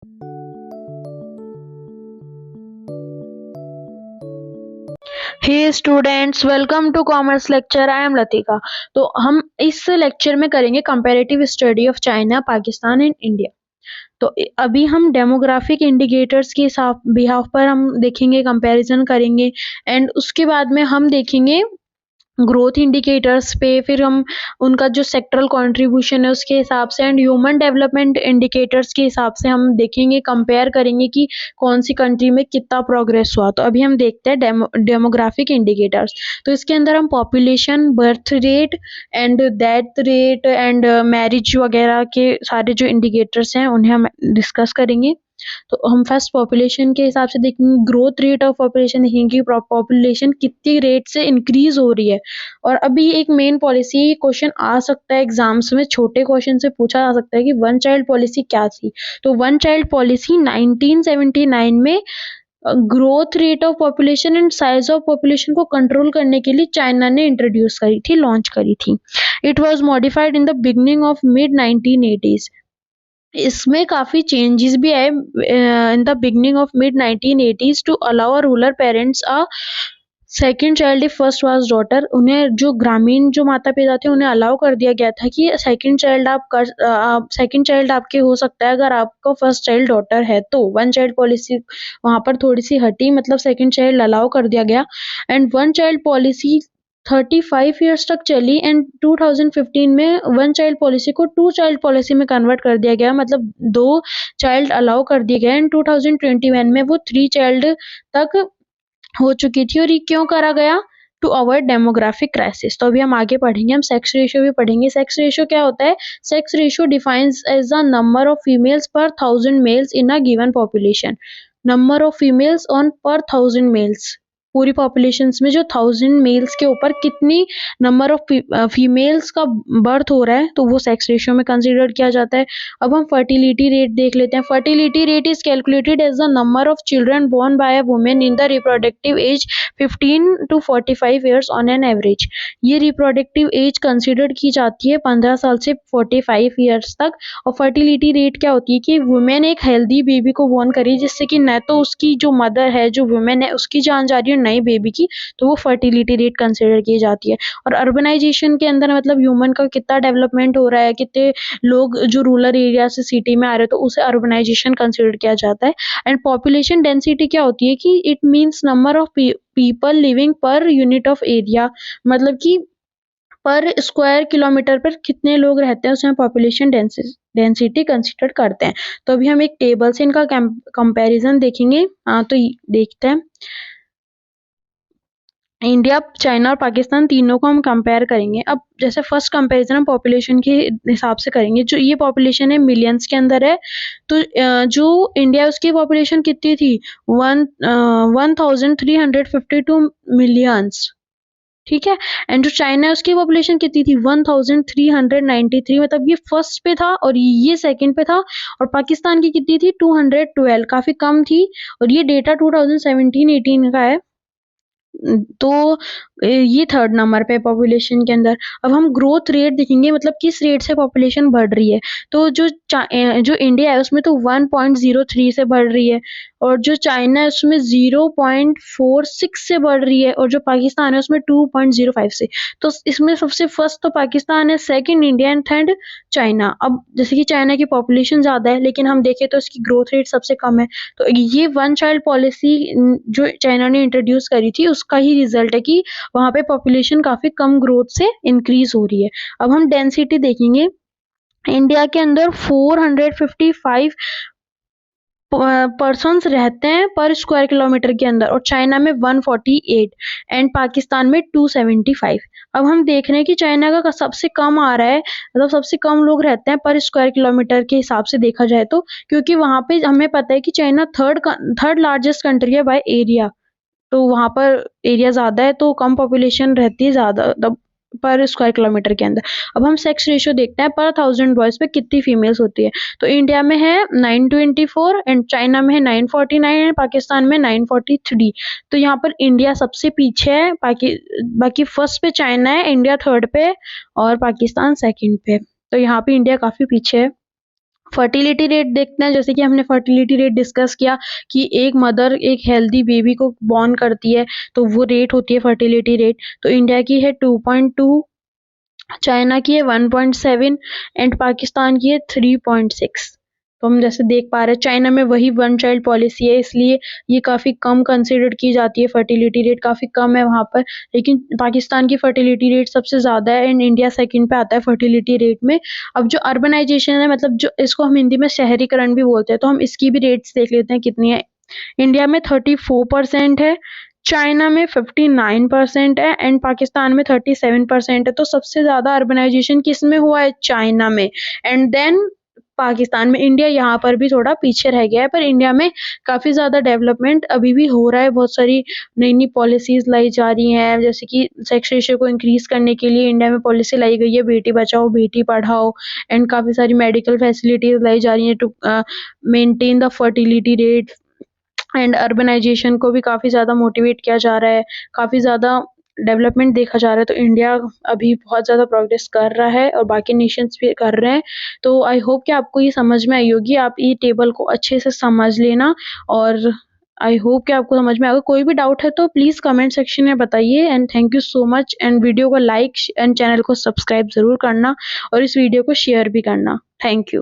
Hey students, welcome to commerce lecture. I am Latika. तो हम इस लेक्चर में करेंगे comparative study of China, Pakistan and India. तो अभी हम डेमोग्राफिक इंडिकेटर्स के बिहाफ पर हम देखेंगे, कंपैरिजन करेंगे एंड उसके बाद में हम देखेंगे ग्रोथ इंडिकेटर्स पे। फिर हम उनका जो सेक्टरल कंट्रीब्यूशन है उसके हिसाब से एंड ह्यूमन डेवलपमेंट इंडिकेटर्स के हिसाब से हम देखेंगे, कंपेयर करेंगे कि कौन सी कंट्री में कितना प्रोग्रेस हुआ। तो अभी हम देखते हैं डेमोग्राफिक इंडिकेटर्स। तो इसके अंदर हम population, birth rate and death rate and marriage वगैरह के सारे जो इंडिकेटर्स हैं उन्हें हम डिस्कस करेंगे। तो हम फर्स्ट पॉपुलेशन के हिसाब से देखेंगे, ग्रोथ रेट ऑफ पॉपुलेशन देखेंगे कि पॉपुलेशन कितनी रेट से इंक्रीज हो रही है। और अभी एक मेन पॉलिसी क्वेश्चन आ सकता है एग्जाम्स में, छोटे क्वेश्चन से पूछा जा सकता है कि वन चाइल्ड पॉलिसी क्या थी। तो वन चाइल्ड पॉलिसी 1979 में growth rate of population and size of population को कंट्रोल करने के लिए चाइना ने इंट्रोड्यूस करी थी, लॉन्च करी थी। It was modified in the beginning of mid 1980s। इसमें काफी चेंजेस भी आए in the beginning of mid 1980s to allow rural parents a second child if first was daughter. उन्हें जो ग्रामीण जो माता पिता थे उन्हें अलाउ कर दिया गया था कि सेकेंड चाइल्ड आपके हो सकता है अगर आपका फर्स्ट चाइल्ड डॉटर है। तो वन चाइल्ड पॉलिसी वहां पर थोड़ी सी हटी, मतलब सेकेंड चाइल्ड अलाउ कर दिया गया। And one child policy 35 years तक चली एंड 2015 में वन चाइल्ड पॉलिसी को टू चाइल्ड पॉलिसी में कन्वर्ट कर दिया गया, मतलब 2 चाइल्ड अलाउ कर दिए गए। एंड 2021 में वो 3 चाइल्ड तक हो चुकी थी। और ये क्यों करा गया? To avoid demographic crisis. तो अभी हम आगे पढ़ेंगे, हम सेक्स रेशियो भी पढ़ेंगे। सेक्स रेशियो क्या होता है? Sex ratio defines as the number of females per 1000 males in a given population. Number of females on per 1000 mails, पूरी पॉपुलेशन में जो 1000 मेल्स के ऊपर कितनी नंबर ऑफ फीमेल्स का बर्थ हो रहा है, तो वो सेक्स रेशियो में कंसीडर किया जाता है। अब हम फर्टिलिटी रेट देख लेते हैं। Fertility rate is calculated as the number of children born by a women in the reproductive age 15 to 45 years on an average. ये रिप्रोडक्टिव एज कंसीडर की जाती है 15 साल से 45 ईयर्स तक। और फर्टिलिटी रेट क्या होती है कि वुमेन एक हेल्दी बेबी को बोर्न करी, जिससे कि न तो उसकी जो मदर है, जो वुमेन है, उसकी जान जा रही है नई बेबी की, तो वो फर्टिलिटी रेट कंसीडर की जाती है। और अर्बनाइजेशन के अंदर मतलब ह्यूमन का कितना डेवलपमेंट हो रहा है, कितने लोग जो रूरल एरिया से सिटी में आ रहे हैं, तो उसे अर्बनाइजेशन कंसीडर किया जाता है। एंड पॉपुलेशन डेंसिटी क्या होती है कि it means number of people living per unit of area, मतलब कि पर स्क्वायर किलोमीटर पर कितने लोग रहते हैं, उसमें पॉपुलेशन डेंसिटी कंसीडर करते हैं। तो अभी हम एक टेबल से इनका कंपैरिजन देखेंगे। तो देखते हैं, इंडिया, चाइना और पाकिस्तान तीनों को हम कंपेयर करेंगे। अब जैसे फर्स्ट कंपैरिजन हम पॉपुलेशन के हिसाब से करेंगे। जो ये पॉपुलेशन है मिलियंस के अंदर है, तो जो इंडिया उसकी पॉपुलेशन कितनी थी? 1352 मिलियंस, ठीक है। एंड जो चाइना है उसकी पॉपुलेशन कितनी थी? 1393, मतलब ये फर्स्ट पे था और ये सेकंड पे था। और पाकिस्तान की कितनी थी? 212, काफी कम थी। और ये डेटा 2017-18 का है। तो ये थर्ड नंबर पे पॉपुलेशन के अंदर। अब हम ग्रोथ रेट देखेंगे, मतलब किस रेट से पॉपुलेशन बढ़ रही है। तो जो इंडिया है उसमें तो 1.03 से बढ़ रही है, और जो चाइना है उसमें 0.46 से बढ़ रही है, और जो पाकिस्तान है उसमें 2.05 से। तो इसमें सबसे फर्स्ट तो पाकिस्तान है, second India and third China. अब जैसे कि चाइना की पॉपुलेशन ज्यादा है, लेकिन हम देखें तो इसकी ग्रोथ रेट सबसे कम है। तो ये वन चाइल्ड पॉलिसी जो चाइना ने इंट्रोड्यूस करी थी उसका ही रिजल्ट है कि वहां पे पॉपुलेशन काफी कम ग्रोथ से इंक्रीज हो रही है। अब हम डेंसिटी देखेंगे। इंडिया के अंदर 455 पर्सन्स रहते हैं पर स्क्वायर किलोमीटर के अंदर, और चाइना में 148 एंड पाकिस्तान में 275। अब हम देख रहे हैं कि चाइना का सबसे कम आ रहा है, मतलब सबसे कम लोग रहते हैं पर स्क्वायर किलोमीटर के हिसाब से देखा जाए तो, क्योंकि वहां पे हमें पता है कि चाइना थर्ड लार्जेस्ट कंट्री है बाय एरिया। तो वहां पर एरिया ज्यादा है तो कम पॉपुलेशन रहती है ज्यादा पर स्क्वायर किलोमीटर के अंदर। अब हम सेक्स रेशियो देखते हैं, पर 1000 बॉयज पे कितनी फीमेल्स होती है। तो इंडिया में है 924 एंड चाइना में है 949 एंड पाकिस्तान में 943। तो यहाँ पर इंडिया सबसे पीछे है, बाकी फर्स्ट पे चाइना है, इंडिया थर्ड पे और पाकिस्तान सेकंड पे। तो यहाँ पे इंडिया काफी पीछे है। फर्टिलिटी रेट देखते हैं, जैसे कि हमने फर्टिलिटी रेट डिस्कस किया कि एक मदर एक हेल्दी बेबी को बॉर्न करती है, तो वो रेट होती है फर्टिलिटी रेट। तो इंडिया की है 2.2, चाइना की है 1.7 एंड पाकिस्तान की है 3.6। तो हम जैसे देख पा रहे हैं चाइना में वही वन चाइल्ड पॉलिसी है, इसलिए ये काफ़ी कम कंसिडर की जाती है, फर्टिलिटी रेट काफ़ी कम है वहाँ पर। लेकिन पाकिस्तान की फर्टिलिटी रेट सबसे ज़्यादा है एंड इंडिया सेकंड पे आता है फर्टिलिटी रेट में। अब जो अर्बनाइजेशन है, मतलब जो इसको हम हिंदी में शहरीकरण भी बोलते हैं, तो हम इसकी भी रेट्स देख लेते हैं कितनी है। इंडिया में 34% है, चाइना में 59% है एंड पाकिस्तान में 37% है। तो सबसे ज़्यादा अर्बनाइजेशन किस में हुआ है? चाइना में, एंड देन पाकिस्तान में। इंडिया यहाँ पर भी थोड़ा पीछे रह गया है, पर इंडिया में काफ़ी ज़्यादा डेवलपमेंट अभी भी हो रहा है। बहुत सारी नई नई पॉलिसीज़ लाई जा रही हैं, जैसे कि सेक्स रेशियो को इंक्रीज़ करने के लिए इंडिया में पॉलिसी लाई गई है, बेटी बचाओ बेटी पढ़ाओ, एंड काफ़ी सारी मेडिकल फैसिलिटीज़ लाई जा रही हैं to maintain the fertility rate. And urbanisation को भी काफ़ी ज़्यादा मोटिवेट किया जा रहा है, काफ़ी ज़्यादा डेवलपमेंट देखा जा रहा है। तो इंडिया अभी बहुत ज़्यादा प्रोग्रेस कर रहा है और बाकी नेशंस भी कर रहे हैं। तो आई होप कि आपको ये समझ में आई होगी, आप ये टेबल को अच्छे से समझ लेना, और आई होप कि आपको समझ में आएगा। कोई भी डाउट है तो प्लीज़ कमेंट सेक्शन में बताइए, and thank you so much. And video को लाइक एंड चैनल को सब्सक्राइब ज़रूर करना और इस वीडियो को शेयर भी करना। Thank you.